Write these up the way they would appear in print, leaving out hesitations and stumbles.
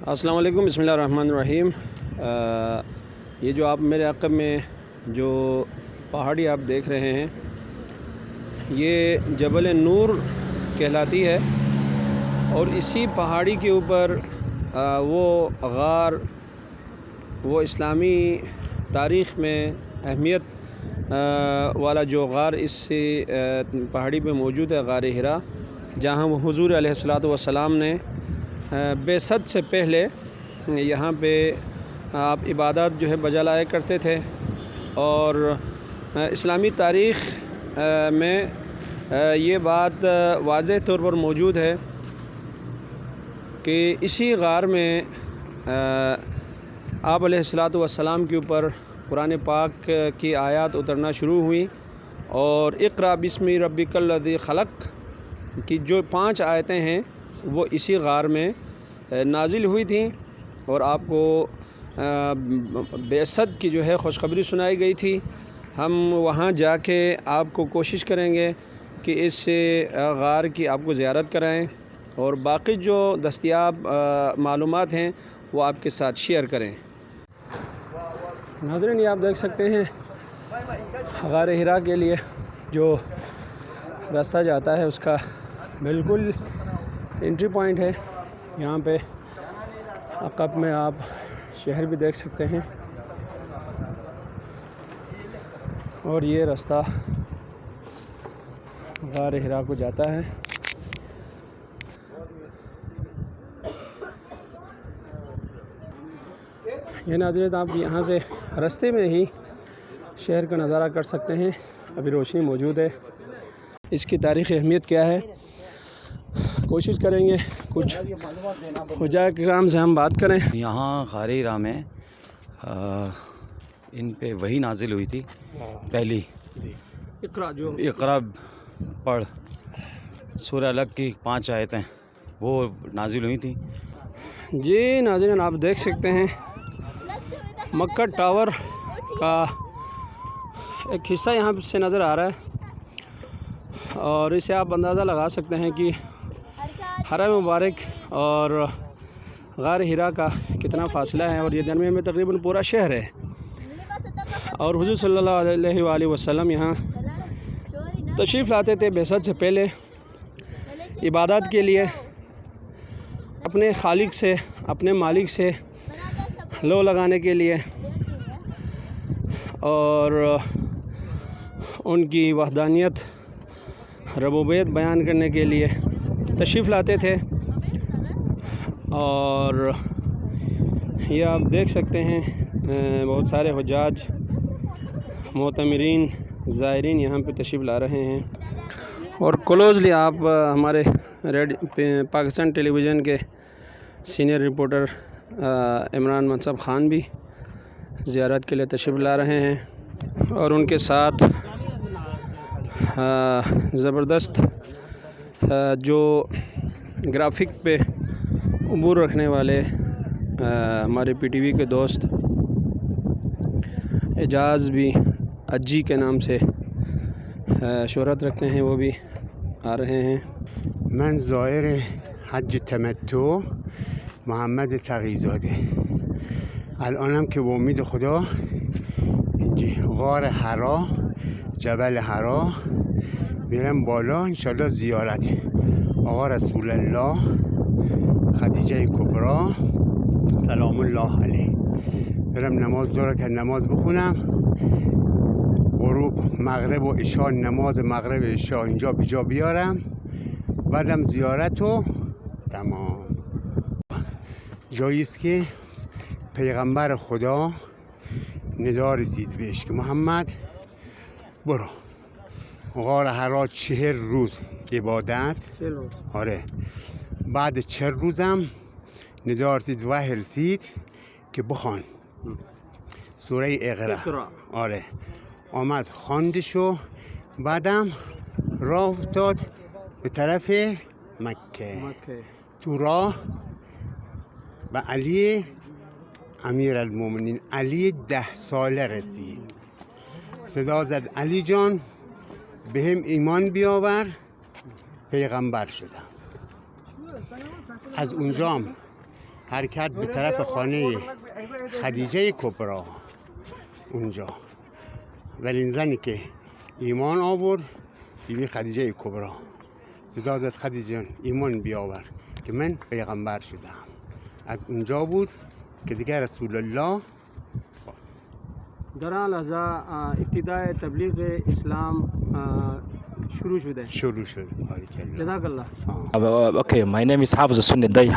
السلام علیکم، بسم اللہ الرحمن الرحیم۔ یہ جو آپ میرے عقب میں جو پہاڑی آپ دیکھ رہے ہیں، یہ جبل نور کہلاتی ہے، اور اسی پہاڑی کے اوپر وہ غار، وہ اسلامی تاریخ میں اہمیت والا جو غار اس پہاڑی پہ موجود ہے، غار حرا، جہاں وہ حضور علیہ الصلوۃ والسلام نے بعثت سے پہلے یہاں پہ آپ عبادات جو ہے بجا لایا کرتے تھے۔ اور اسلامی تاریخ میں یہ بات واضح طور پر موجود ہے کہ اسی غار میں آپ علیہ الصلوۃ والسلام کے اوپر قرآن پاک کی آیات اترنا شروع ہوئی، اور اقرأ بسم ربک الذی خلق کی جو 5 آیتیں ہیں وہ اسی غار میں نازل ہوئی تھیں، اور آپ کو بعثت کی جو ہے خوشخبری سنائی گئی تھی۔ ہم وہاں جا کے آپ کو کوشش کریں گے کہ اس غار کی آپ کو زیارت کرائیں، اور باقی جو دستیاب معلومات ہیں وہ آپ کے ساتھ شیئر کریں۔ ناظرین، یہ آپ دیکھ سکتے ہیں غار حرا کے لیے جو راستہ جاتا ہے اس کا بالکل انٹری پوائنٹ ہے۔ یہاں پہ عقب میں آپ شہر بھی دیکھ سکتے ہیں، اور یہ راستہ غار حرا کو جاتا ہے۔ یہ ناظرین، آپ یہاں سے راستے میں ہی شہر کا نظارہ کر سکتے ہیں۔ ابھی روشنی موجود ہے۔ اس کی تاریخی اہمیت کیا ہے، کوشش کریں گے کچھ حجاء کرام سے ہم بات کریں۔ یہاں غار حرا میں ان پہ وحی نازل ہوئی تھی پہلی، اقرأ پڑھ، سورہ الگ کی 5 آیتیں وہ نازل ہوئی تھیں۔ جی ناظرین، آپ دیکھ سکتے ہیں مکہ ٹاور کا ایک حصہ یہاں سے نظر آ رہا ہے، اور اسے آپ اندازہ لگا سکتے ہیں کہ حرم مبارک اور غار حرا کا کتنا فاصلہ ہے، اور یہ درمیان میں تقریباً پورا شہر ہے۔ اور حضور صلی اللہ علیہ وآلہ وسلم یہاں تشریف لاتے تھے بعثت سے پہلے عبادات کے لیے، اپنے خالق سے، اپنے مالک سے لو لگانے کے لیے، اور ان کی وحدانیت، ربوبیت بیان کرنے کے لیے تشریف لاتے تھے۔ اور یہ آپ دیکھ سکتے ہیں بہت سارے حجاج، معتمرین، زائرین یہاں پہ تشریف لا رہے ہیں۔ اور کلوزلی آپ ہمارے پاکستان ٹیلی ویژن کے سینئر رپورٹر عمران منصب خان بھی زیارت کے لیے تشریف لا رہے ہیں، اور ان کے ساتھ زبردست جو گرافک پہ عبور رکھنے والے ہمارے پی ٹی وی کے دوست اعجاز بھی اجی کے نام سے شہرت رکھتے ہیں، وہ بھی آ رہے ہیں۔ من زائر حج تمتع محمد تقی‌زاده، الانم که به امید خدا اینجا غار حرا، جبل حرا میرم بالا، انشالله زیارت آقا رسول الله، خدیجه کبری سلام الله علیه، برم نماز داره که نماز بخونم، غروب مغرب و عشا، نماز مغرب عشا اینجا بجا بیارم، بعدم زیارت و تمام. جایی است که پیغمبر خدا ندا رسید بهش که محمد برو غار حرا 40 روز عبادت. آره، بعد 40 روزم ندا رسید، وحی رسید که بخوان سوره اقرا. آره، آمد خواندشو، بعدم راه افتاد به طرف مکه. تو راه به علی امیرالمومنین، علی 10 ساله رسید، صدا زد علی جان بهم ایمان بیاور، پیغمبر شدم. از اونجام حرکت به طرف خانه خدیجه کبری اونجا. ولی این زنی که ایمان آورد بیبی خدیجه کبری صدا زد خدیجه ایمان بیاور که من پیغمبر شدم. از اونجا بود که دیگه رسول الله در آن لحظه ابتدای تبلیغ اسلام شروع شده. جزاک الله. Okay, my name is Hafiz Sunnaday.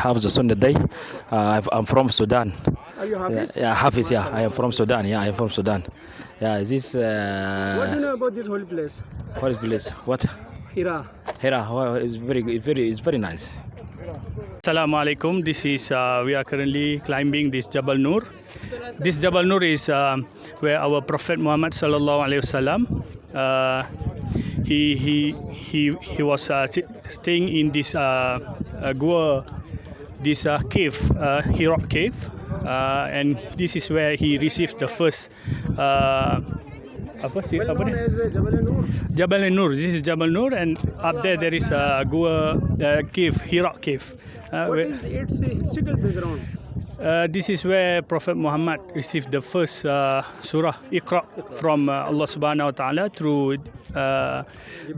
I'm from Sudan. Are you Hafiz? Yeah, Hafiz. Yeah, I am from Sudan. Yeah, this. What do you know about this holy place? What is place? What? Hira. Oh, it's very nice. Assalamu alaikum. This is we are currently climbing this Jabal Nur. This Jabal Nur is where our Prophet Muhammad sallallahu alaihi wasallam he was staying in this Gua, this cave, Hira cave, and this is where he received the first. Well known as Jabal Nur. Jabal Nur. This is Jabal Nur, and up there is a Gua cave, Hira cave. What is its historical background? This is where Prophet Muhammad received the first surah Iqra from Allah subhanahu wa ta'ala through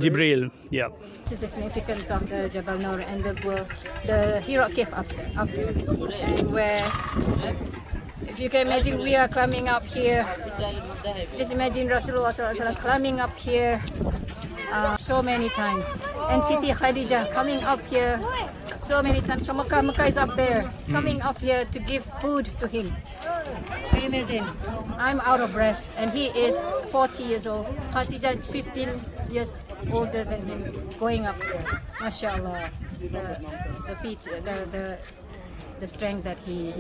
Jibreel. Yeah. This is the significance of the Jabal Nur and the Hira cave up there. And where, if you can imagine, we are climbing up here. Just imagine Rasulullah SAW climbing up here so many times. And Siti Khadija coming up here so many times from Makkah. Makkah is up there, coming up here to give food to him. Can you imagine? I'm out of breath, and he is 40 years old. Khadija is 15 years older than him, going up there. MashaAllah, the feet, the strength that he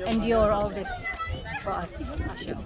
endure all this for us. MashaAllah.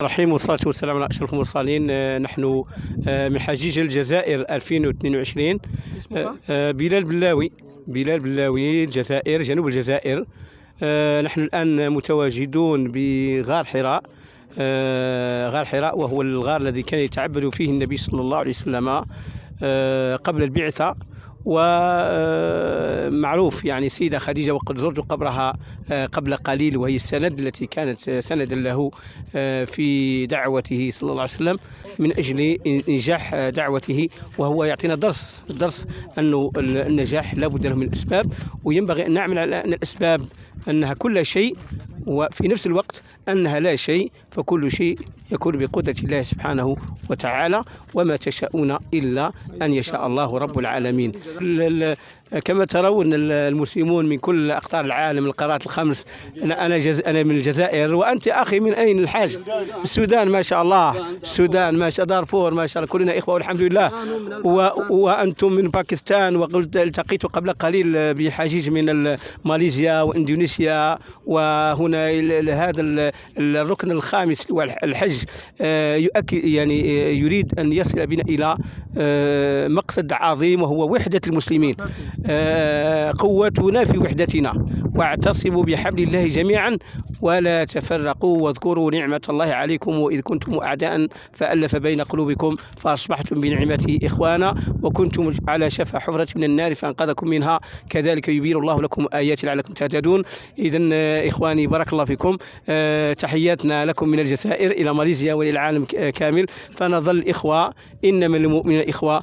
الرحيم والصلاة والسلام على أشرف المرسلين. نحن من حجيج الجزائر 2022. بلال بلاوي الجزائر، جنوب الجزائر. نحن الآن متواجدون بغار حراء. غار حراء وهو الغار الذي كان يتعبد فيه النبي صلى الله عليه وسلم قبل البعثة، ومعروف يعني سيدة خديجة وقد زرت قبرها قبل قليل، وهي السند التي كانت سندا له في دعوته صلى الله عليه وسلم من أجل إنجاح دعوته، وهو يعطينا درس أنه النجاح لا بد له من الأسباب، وينبغي أن نعمل على أن الأسباب أنها كل شيء وفي نفس الوقت أنها لا شيء، فكل شيء يكون بقدرة الله سبحانه وتعالى، وما تشاءون إلا أن يشاء الله رب العالمين. كما ترون المسلمون من كل أقطار العالم، القارات الخمس. أنا من الجزائر، وأنت أخي من أين الحاج؟ السودان ما شاء الله، السودان ما شاء، دارفور ما شاء الله، كلنا إخوة والحمد لله. وأنتم من باكستان، وقلت التقيت قبل قليل بحجيج من ماليزيا وإندونيسيا، وهنا هذا الركن الخامس والحج يؤكد يعني يريد أن يصل بنا إلى مقصد عظيم، وهو وحدة المسلمين. قوتنا في وحدتنا، واعتصموا بحبل الله جميعا ولا تفرقوا، واذكروا نعمة الله عليكم وإذ كنتم أعداء فألف بين قلوبكم فأصبحتم بنعمته إخوانا، وكنتم على شفا حفرة من النار فأنقذكم منها، كذلك يبين الله لكم آيات لعلكم تهتدون. إذن إخواني بارك الله فيكم، تحياتنا لكم من الجزائر إلى ماليزيا وإلى العالم كامل، فنظل إخوة، إنما المؤمنون إخوة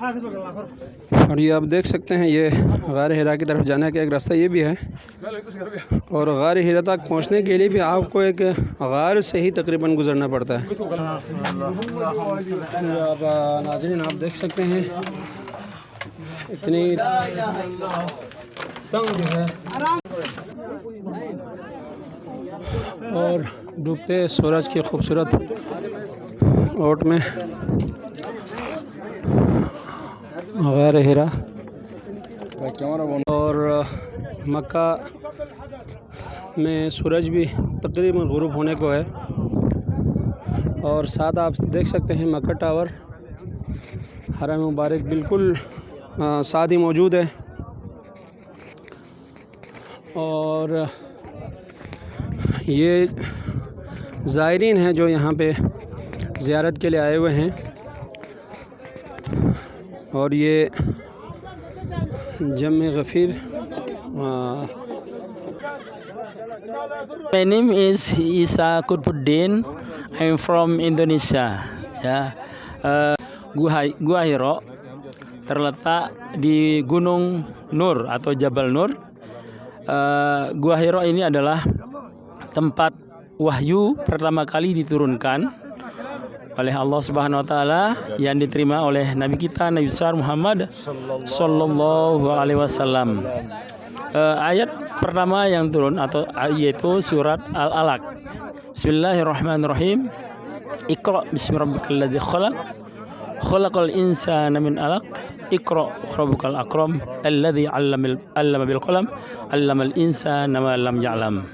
اور یہ آپ دیکھ سکتے ہیں یہ غار ہرا کی طرف جانے کا ایک راستہ یہ بھی ہے، اور غار ہرا تک پہنچنے کے لیے بھی آپ کو ایک غار سے ہی تقریباً گزرنا پڑتا ہے۔ آپ ناظرین آپ دیکھ سکتے ہیں اتنی تنگ ہے اور ڈوبتے سورج کی خوبصورت اوٹ میں غار ہرا اور مکہ میں سورج بھی تقریباً غروب ہونے کو ہے، اور ساتھ آپ دیکھ سکتے ہیں مکہ ٹاور حرم مبارک بالکل ساتھ ہی موجود ہے، اور یہ زائرین ہیں جو یہاں پہ زیارت کے لیے آئے ہوئے ہیں، اور یہ جم غفیر My name is Isa Kurpuddin. I'm from Indonesia. Gua Hiro terletak di Gunung Nur atau Jabal Nur. Gua Hiro ini adalah tempat wahyu pertama kali diturunkan oleh Allah Subhanahu wa taala yang diterima oleh Nabi kita Nabi besar Muhammad sallallahu alaihi wasallam. Ayat pertama yang turun atau yaitu surat Al-Alaq. Bismillahirrahmanirrahim. Iqra bismi rabbikal ladzi khalaq. Khalaqal insana min 'alaq. Iqra rabbukal akram alladzi 'allama bil qalam 'allamal insana ma lam ya'lam.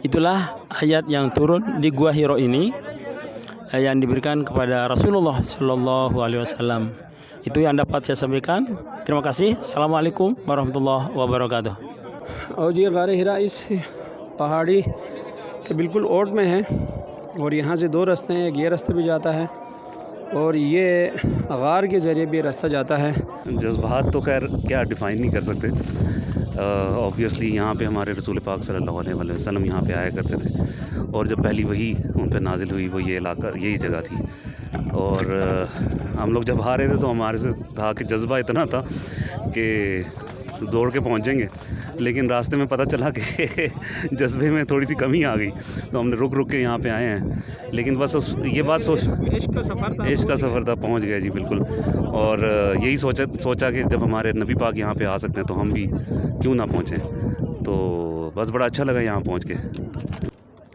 Itulah ayat yang turun di Gua Hiro ini yang diberikan kepada Rasulullah Sallallahu Alaihi Wasallam. Itu yang dapat saya sampaikan. Terima kasih. Assalamualaikum warahmatullahi wabarakatuh. اور یہ غار ہرا اس پہاڑی کے بالکل اوٹ میں ہے، اور یہاں سے دو راستے ہیں، ایک یہ راستہ بھی جاتا ہے اور یہ غار کے ذریعے بھی راستہ جاتا ہے۔ جذبات تو خیر کیا ڈیفائن نہیں کر سکتے، اوبویسلی یہاں پہ ہمارے رسول پاک صلی اللہ علیہ وسلم یہاں پہ آیا کرتے تھے، اور جب پہلی وحی ان پہ نازل ہوئی وہ یہ علاقہ یہی جگہ تھی، اور ہم لوگ جب آ رہے تھے تو ہمارے سے تھا کہ جذبہ اتنا تھا کہ دوڑ کے پہنچیں گے، لیکن راستے میں پتہ چلا کہ جذبے میں تھوڑی سی کمی آ گئی، تو ہم نے رک کے یہاں پہ آئے ہیں، لیکن بس یہ بات عشق کا سفر تھا، پہنچ گئے جی بالکل، اور یہی سوچا کہ جب ہمارے نبی پاک یہاں پہ آ سکتے ہیں تو ہم بھی کیوں نہ پہنچیں، تو بس بڑا اچھا لگا یہاں پہنچ کے۔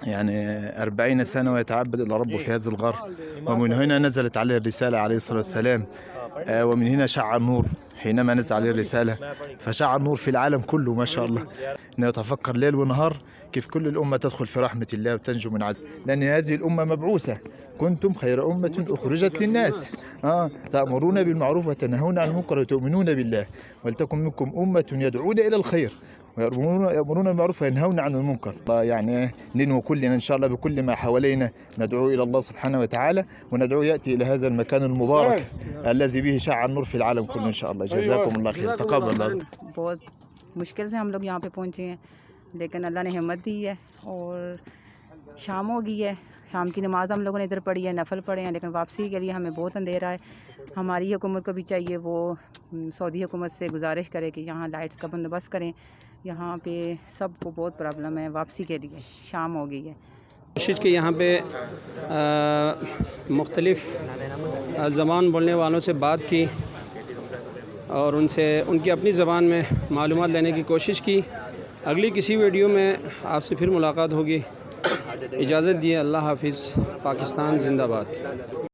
يعني 40 سنة ويتعبد إلى ربه في هذا الغار، ومن هنا نزلت عليه الرسالة عليه الصلاة والسلام، ومن هنا شع النور حينما نزل عليه الرسالة، فشع النور في العالم كله ما شاء الله، نتفكر ليل ونهار كيف كل الأمة تدخل في رحمة الله وتنجو من عذاب، لأن هذه الأمة مبعوثة، كنتم خير أمة أخرجت للناس، تأمرون بالمعروف وتنهون عن المنكر وتؤمنون بالله، ولتكن منكم أمة يدعون إلى الخير ويأمرون بالمعروف وينهون عن المنكر. يعني ننوي كلنا إن شاء الله بكل ما حوالينا ندعو إلى الله سبحانه وتعالى، وندعو يأتي إلى هذا المكان المبارك الذي به شع النور في العالم كله إن شاء الله. جزاكم الله خير. تقبل الله. بہت مشکل سے ہم لوگ یہاں پہ پہنچے ہیں، لیکن اللہ نے ہمت دی ہے، اور شام ہو گئی ہے، شام کی نماز ہم لوگوں نے ادھر پڑھی ہے، نفل پڑھے ہیں، لیکن واپسی کے لیے ہمیں بہت اندھیرا ہے۔ ہماری حکومت کو بھی چاہیے وہ سعودی حکومت سے گزارش کرے کہ یہاں لائٹس کا بندوبست کریں، یہاں پہ سب کو بہت پرابلم ہے واپسی کے لیے، شام ہو گئی ہے۔ کوشش کی یہاں پہ مختلف زبان بولنے والوں سے بات کی اور ان کی اپنی زبان میں معلومات لینے کی کوشش کی۔ اگلی کسی ویڈیو میں آپ سے پھر ملاقات ہوگی۔ اجازت دیے، اللہ حافظ، پاکستان زندہ باد۔